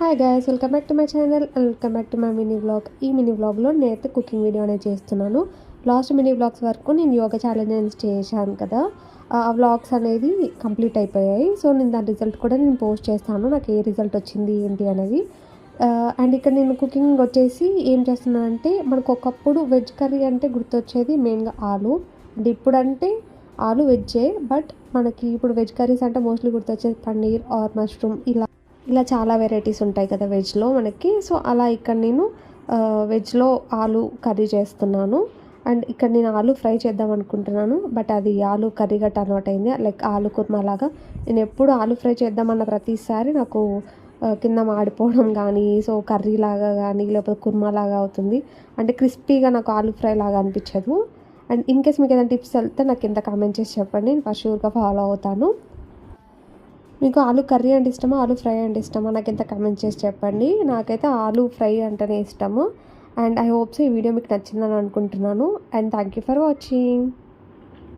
Hi guys, welcome back to my channel and welcome back to my mini vlog. ఈ mini వ్లాగ్లో నేనైతే cooking video అనేది చేస్తున్నాను. Last mini vlogs వరకు నేను యోగా ఛాలెంజ్ చేశాను కదా, ఆ వ్లాగ్స్ అనేది కంప్లీట్ అయిపోయాయి. సో నేను దాని రిజల్ట్ కూడా నేను పోస్ట్ చేస్తాను, నాకు ఏ రిజల్ట్ వచ్చింది ఏంటి అనేది. అండ్ ఇక్కడ నేను కుకింగ్ వచ్చేసి ఏం చేస్తున్నానంటే, మనకు ఒకప్పుడు వెజ్ కర్రీ అంటే గుర్తొచ్చేది మెయిన్గా ఆలు. అండ్ ఇప్పుడంటే ఆలు వెజ్జే, బట్ మనకి ఇప్పుడు వెజ్ కర్రీస్ అంటే మోస్ట్లీ గుర్తొచ్చేది పన్నీర్ ఆర్ మష్రూమ్, ఇలా చాలా వెరైటీస్ ఉంటాయి కదా వెజ్లో మనకి. సో అలా ఇక్కడ నేను వెజ్లో ఆలు కర్రీ చేస్తున్నాను. అండ్ ఇక్కడ నేను ఆలు ఫ్రై చేద్దాం అనుకుంటున్నాను, బట్ అది ఆలు కర్రీగా టర్న్ అయింది, లైక్ ఆలు కుర్మా లాగా. నేను ఎప్పుడు ఆలు ఫ్రై చేద్దామన్న ప్రతిసారి నాకు కింద మాడిపోవడం కానీ, సో కర్రీ లాగా కానీ లేకపోతే కుర్మా లాగా అవుతుంది. అంటే క్రిస్పీగా నాకు ఆలు ఫ్రై లాగా అనిపించదు. అండ్ ఇన్ కేస్ మీకు ఏదైనా టిప్స్ వెళ్తే నాకు కింద కామెంట్ చేసి చెప్పండి, నేను ఫస్ట్ షూర్గా ఫాలో అవుతాను. మీకు ఆలు కర్రీ అంటే ఇష్టమా, ఆలు ఫ్రై అంటే ఇష్టమా, నాకు ఎంత కామెంట్ చేసి చెప్పండి. నాకైతే ఆలు ఫ్రై అంటేనే ఇష్టము. అండ్ ఐ హోప్ సో ఈ వీడియో మీకు నచ్చిందని అనుకుంటున్నాను. And thank you for watching.